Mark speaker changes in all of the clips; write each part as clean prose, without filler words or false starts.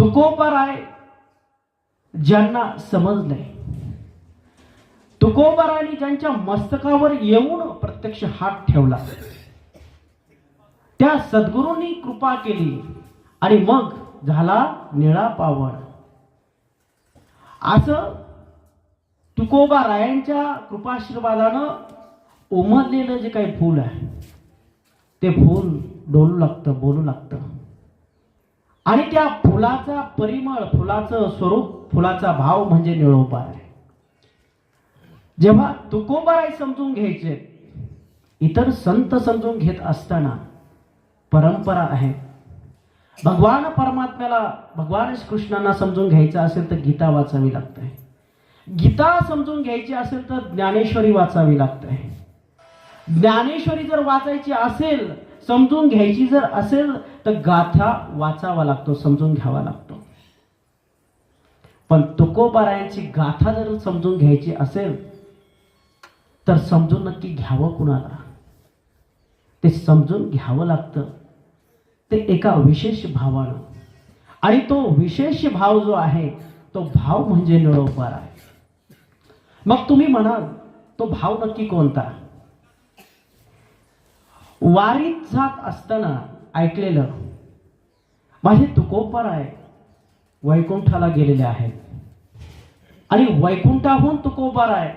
Speaker 1: तुकोबाराय ज्यांना समजलंय, तुकोबारायांनी ज्यांच्या मस्तकावर येऊन प्रत्यक्ष हात ठेवला, त्या सद्गुरूंनी कृपा केली आणि मग झाला निळा पावड. असं तुकोबारायांच्या कृपाशीर्वादानं उमललेलं जे काही फूल आहे ते फूल डोलू लागतं, बोलू लागतं. आणि त्या फुलाचा परिमळ, फुलाचं स्वरूप, फुलाचा भाव म्हणजे निळोबा आहे. जेव्हा तुकोबाराय समजून घ्यायचे, इतर संत समजून घेत असताना परंपरा आहे. भगवान परमात्म्याला, भगवान कृष्णांना समजून घ्यायचं असेल तर गीता वाचावी लागते. गीता समजून घ्यायची असेल तर ज्ञानेश्वरी वाचावी लागते. ज्ञानेश्वरी जर वाचायची असेल, समजून घ्यायची जर असेल तर गाथा वाचावा लागतो, समजून घ्यावा लागतो. पण तुकोबारायांची गाथा जर समजून घ्यायची असेल तर समजून नक्की घ्यावं कुणाला? ते समजून घ्यावं लागतं ते एका विशेष भावानं. आणि तो विशेष भाव जो आहे तो भाव म्हणजे निळोबाराय. मग तुम्ही म्हणाल तो भाव नक्की कोणता? वारीत जात असताना ऐकलेलं, माझे तुकोबाराय वैकुंठाला गेलेले आहेत आणि वैकुंठाहून तुकोबाराय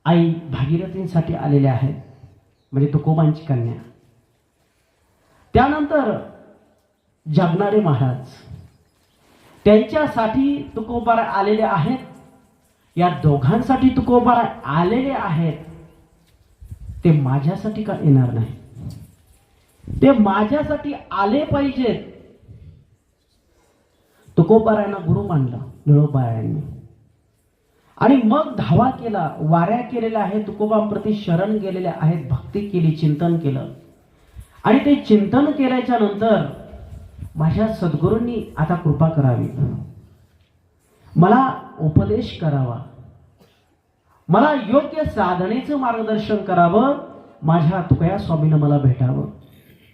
Speaker 1: आई भागीरथींसाठी आलेले आहेत, म्हणजे तुकोबांची कन्या. त्यानंतर जगनाडे महाराज त्यांच्यासाठी तुकोबाराय आलेले आहेत. या दोघांसाठी तुकोबाराय आलेले आहेत. ते माझ्यासाठी का येणार नाही? ते माझ्यासाठी आले पाहिजेत. तुकोबारायांना गुरु मानलं निळोबारायांनी आणि मग धावा केला, वाऱ्या केलेल्या आहेत, तुकोबांप्रती शरण गेलेल्या आहेत, भक्ती केली, चिंतन केलं. आणि ते चिंतन केल्याच्या नंतर माझ्या सद्गुरूंनी आता कृपा करावी, मला उपदेश करावा, मला योग्य साधनेचं मार्गदर्शन करावं, माझ्या तुकया स्वामीनं मला भेटावं.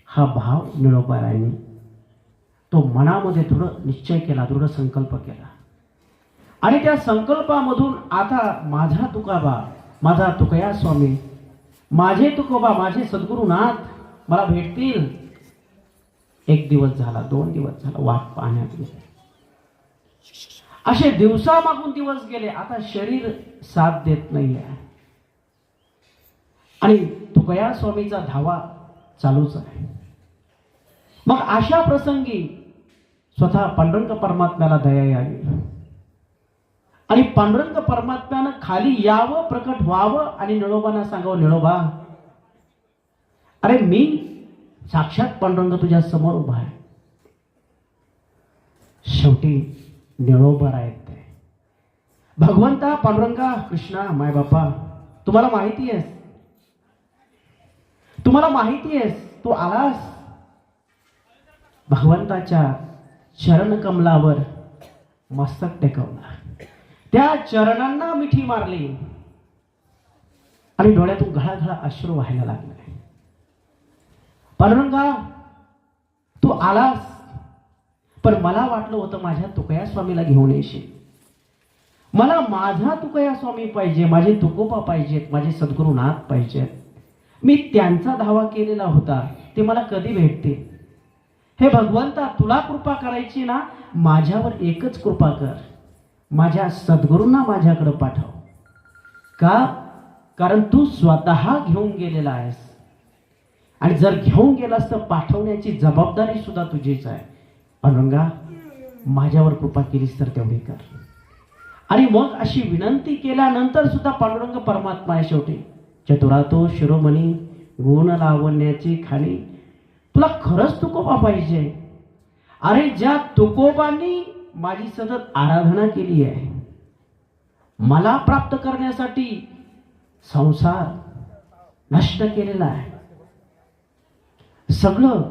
Speaker 1: हा भाव निळोबारायांनी तो मनामध्ये दृढ निश्चय केला, दृढ संकल्प केला. आणि त्या संकल्पामधून आता माझा तुकोबा, माझा तुकया स्वामी, माझे तुकोबा, माझे सद्गुरुनाथ मला भेटतील. 1 दिवस झाला, 2 दिवस झाला, वाट पाहण्यात गेले. असे दिवसामागून दिवस गेले. आता शरीर साथ देत नाहीये आणि तुकया स्वामीचा धावा चालूच आहे. मग अशा प्रसंगी स्वतः पांडुरंग परमात्म्याला दया यावी आणि पांडुरंग परमात्म्यानं खाली यावं, प्रकट व्हावं आणि निळोबांना सांगावं, निळोबा, अरे मी साक्षात पांडुरंग तुझ्या समोर उभा आहे. शेवटी निळोबाराय ते भगवंता, पांडुरंगा, कृष्णा, माय बापा, तुम्हाला माहिती आहेस, तुम्हाला माहिती आहेस, तू आलास. भगवंताच्या चरण कमलावर मस्तक टेकवला, त्या चरणांना मिठी मारली आणि डोळ्यातून घळाघळा अश्रू व्हायला लागले. पांडुरंगा, तू आलास, पण मला वाटलं होतं माझ्या तुकया स्वामीला घेऊन येशील. मला माझा तुकया स्वामी पाहिजे, माझे तुकोबा पाहिजेत, माझे सद्गुरुनाथ पाहिजेत. मी त्यांचा धावा केलेला होता, ते मला कधी भेटतील? हे भगवंता, तुला कृपा करायची ना, माझ्यावर एकच कृपा कर, माझ्या सद्गुरूंना माझ्याकडे पाठव. का? कारण तू स्वतः घेऊन गेलेला आहेस आणि जर घेऊन गेलास तर पाठवण्याची जबाबदारी सुद्धा तुझीच आहे. पांडुरंगा, माझ्यावर कृपा केलीस तर तेवढी कर. आणि मग अशी विनंती केल्यानंतर सुद्धा पांडुरंग परमात्मा आहे शेवटी. चतुरातो शिरोमणी गुण लावण्याची खाणी, तुला खरंच तुकोबा पाहिजे. अरे ज्या तुकोबांनी माझी सतत आराधना केली आहे, मला प्राप्त करण्यासाठी संसार नष्ट केलेला आहे, सगळं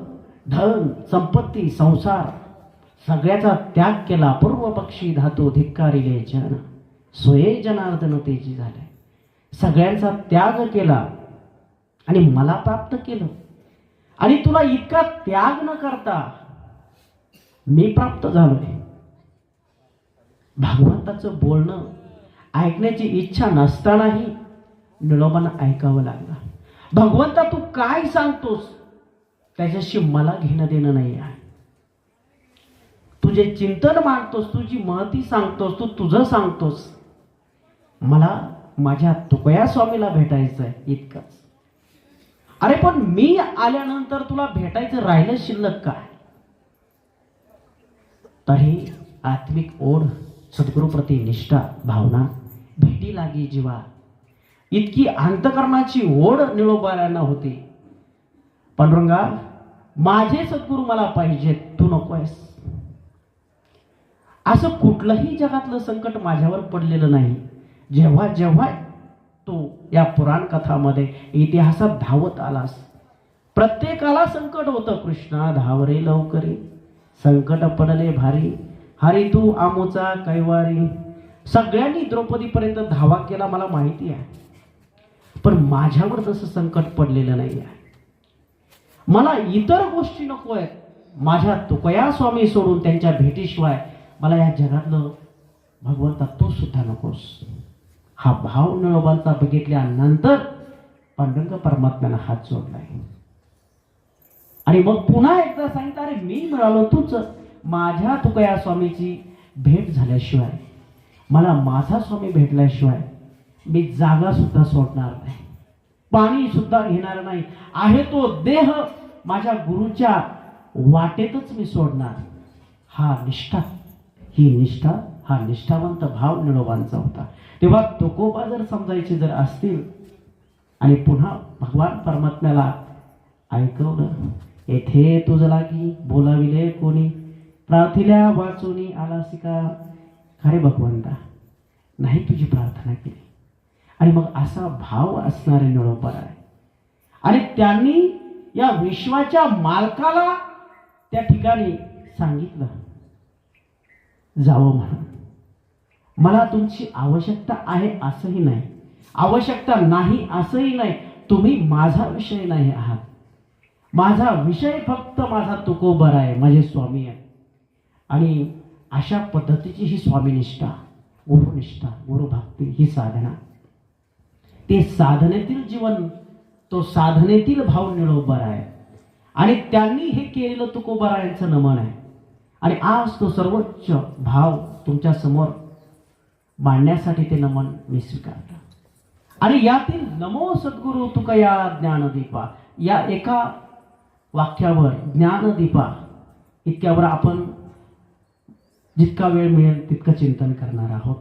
Speaker 1: धन संपत्ती संसार सगळ्याचा त्याग केला, पूर्व पक्षी धातू धिक्कारिले जन, सोये जनार्दन तेजी झाले, सगळ्यांचा त्याग केला आणि मला प्राप्त केलं. आणि तुला इतका त्याग न करता मी प्राप्त झालोय. भगवंताचं बोलणं ऐकण्याची इच्छा नसतानाही निळोबांना ऐकावं लागलं. भगवंता तू काय सांगतोस त्याच्याशी मला घेणं देणं नाही आहे. तुझे चिंतन मांडतोस, तुझी महती सांगतोस, तू तुझं सांगतोस, मला माझ्या तुकया स्वामीला भेटायचं आहे इतकंच. अरे पण मी आल्यानंतर तुला भेटायचं राहिलं शिल्लक काय? तरी आत्मिक ओढ, सद्गुरुप्रती निष्ठा, भावना भेटी लागी जीवा, इतकी अंतकरणाची ओढ निळोबांना होती. पांडुरंगा माझे सद्गुरू मला पाहिजेत, तू नकोयस. असं कुठलंही जगातलं संकट माझ्यावर पडलेलं नाही. जेव्हा जेव्हा तू या पुराण कथामध्ये इतिहासात धावत आलास, प्रत्येकाला संकट होतं. कृष्णा धावरे लवकरी, संकट पडले भारी, हरी तू आमोचा कैवारी. सगळ्यांनी द्रौपदीपर्यंत धावा केला मला माहिती आहे, पण माझ्यावर तसं संकट पडलेलं नाही आहे. मला इतर गोष्टी नको आहेत. माझ्या तुकया स्वामी सोडून त्यांच्या भेटीशिवाय मला या जगातलं भगवंता तू सुद्धा नकोस. हा भाव निळोबांचा बघितल्यानंतर पांडुरंग परमात्म्यानं हात जोडलाय आणि मग पुन्हा एकदा सांगितलं, अरे मी मिळालो तूच. माझ्या तुकया स्वामीची भेट झाल्याशिवाय, मला माझा स्वामी भेटल्याशिवाय मी जागा सुद्धा सोडणार नाही, पाणी सुद्धा घेणार नाही. आहे तो देह माझ्या गुरुच्या वाटेतच मी सोडणार. हा निष्ठा, ही निष्ठा, हा निष्ठावंत भाव निळोबांचा होता. तेव्हा तुकोबा जर समजायचे जर असतील आणि पुन्हा भगवान परमात्म्याला ऐकवलं, येथे तुझ लागी बोलाविले कोणी, प्रार्थिल्या वाचूनी आलासी का. खरे भगवंता नाही तुझी प्रार्थना केली. आणि मग असा भाव असणारे निळोबा आहे. आणि त्यांनी या विश्वाच्या मालकाला त्या ठिकाणी सांगितलं, जावं म्हणून. मला तुमची आवश्यकता आहे असंही नाही, आवश्यकता नाही असंही नाही. तुम्ही माझा विषय नाही आहात. माझा विषय फक्त माझा तुकोबर आहे, माझे स्वामी आहे. आणि अशा पद्धतीची ही स्वामीनिष्ठा, गुरुनिष्ठा, गुरुभक्ती, ही साधना, ते साधनेतील जीवन, तो साधनेतील भाव निळोबा आहे. आणि त्यांनी हे केलेलं तुकोबारायांचं नमन आहे. आणि आज तो सर्वोच्च भाव तुमच्या समोर मांडण्यासाठी ते नमन मी स्वीकारतो. आणि यातील नमो सद्गुरु तुकया ज्ञानदीपा या एका वाक्यावर, ज्ञानदीपा इतक्यावर आपण जितका वेळ मिळेल तितकं चिंतन करणार आहोत.